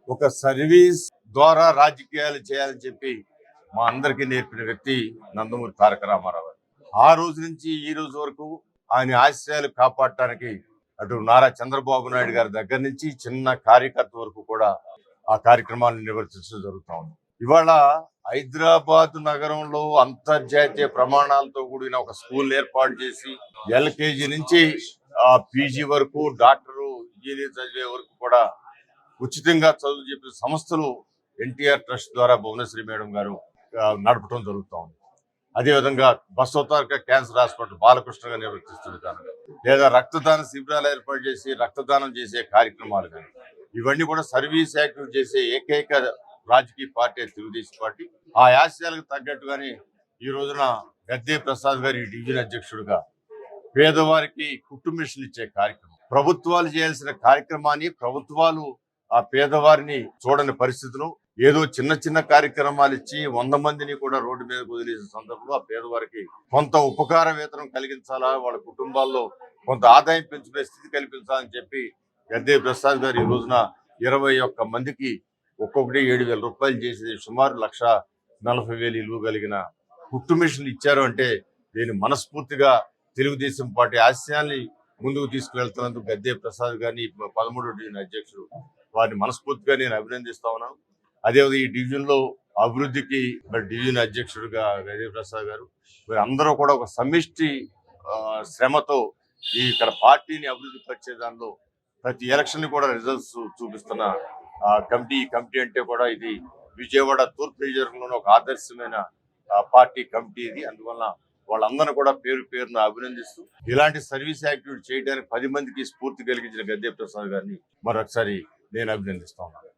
ఒక సర్వీస్ ద్వారా రాజకీయాలు చేయాలని చెప్పి మా అందరికీ నేర్పిన వ్యక్తి నందమూరి తారక రామారావు. ఆ రోజు నుంచి ఈ రోజు వరకు ఆయన ఆశయాలు కాపాడటానికి అటు నారా చంద్రబాబు నాయుడు గారి దగ్గర నుంచి చిన్న కార్యకర్త వరకు కూడా ఆ కార్యక్రమాలను నిర్వర్తించడం జరుగుతా ఉంది. ఇవాళ హైదరాబాద్ నగరంలో అంతర్జాతీయ ప్రమాణాలతో కూడిన ఒక స్కూల్ ఏర్పాటు చేసి ఎల్కేజీ నుంచి పీజీ వరకు డాక్టరు ఇంజనీర్ చదివే వరకు కూడా ఉచితంగా చదువు చెప్పిన సంస్థలు ఎన్టీఆర్ ట్రస్ట్ ద్వారా భువనేశ్వరి మేడం గారు నడపడం జరుగుతూ ఉంది. అదేవిధంగా బసవతారక క్యాన్సర్ హాస్పిటల్ బాలకృష్ణగా నిర్వర్తిస్తున్నారు, లేదా రక్తదాన శిబిరాలు ఏర్పాటు చేసి రక్తదానం చేసే కార్యక్రమాలు కానీ ఇవన్నీ కూడా సర్వీస్ యాక్టివ్ చేసే ఏకైక రాజకీయ పార్టీ తెలుగుదేశం పార్టీ. ఆ ఆశయాలకు తగ్గట్టుగానే ఈ రోజున గద్దె ప్రసాద్ గారి డివిజన్ అధ్యక్షుడిగా పేదవారికి కుట్టు మిషన్లు ఇచ్చే కార్యక్రమం, ప్రభుత్వాలు చేయాల్సిన కార్యక్రమాన్ని ప్రభుత్వాలు ఆ పేదవారిని చూడని పరిస్థితులు ఏదో చిన్న చిన్న కార్యక్రమాలు ఇచ్చి 100 మందిని కూడా రోడ్డు మీద వదిలేసిన సందర్భంలో ఆ పేదవారికి కొంత ఉపకార వేతనం కలిగించాలా, వాళ్ళ కుటుంబాల్లో కొంత ఆదాయం పెంచుకునే స్థితి కల్పించాలని చెప్పి గద్దె ప్రసాద్ గారు ఈ రోజున 21 మందికి ఒక్కొక్కటి 7,000 రూపాయలు చేసి సుమారు 1,40,000 ఇల్లు కలిగిన కుట్టు మిషన్లు ఇచ్చారు. అంటే దీన్ని మనస్ఫూర్తిగా తెలుగుదేశం పార్టీ ఆశయాల్ని ముందుకు తీసుకువెళ్తున్నందుకు గద్దె ప్రసాద్ గారిని 13వ డివిజన్ అధ్యక్షుడు వారిని మనస్ఫూర్తిగా నేను అభినందిస్తా ఉన్నాను. అదేవిధంగా ఈ డివిజన్ లో అభివృద్ధికి డివిజన్ అధ్యక్షుడిగా గద్దె ప్రసాద్ గారు మరి అందరూ కూడా ఒక సమిష్టి శ్రమతో ఇక్కడ పార్టీని అభివృద్ధి పరిచే దానిలో ప్రతి ఎలక్షన్ కూడా రిజల్ట్స్ చూపిస్తున్న కమిటీ అంటే కూడా ఇది విజయవాడ తూర్పు నియోజకవర్గంలో ఒక ఆదర్శమైన పార్టీ కమిటీ ఇది. అందువల్ల వాళ్ళందరూ కూడా పేరు పేరును అభినందిస్తూ ఇలాంటి సర్వీస్ యాక్టివిటీ చేయడానికి 10 మందికి స్ఫూర్తి కలిగించిన గద్దె ప్రసాద్ గారిని మరొకసారి నేను అభినందిస్తా ఉన్నాను.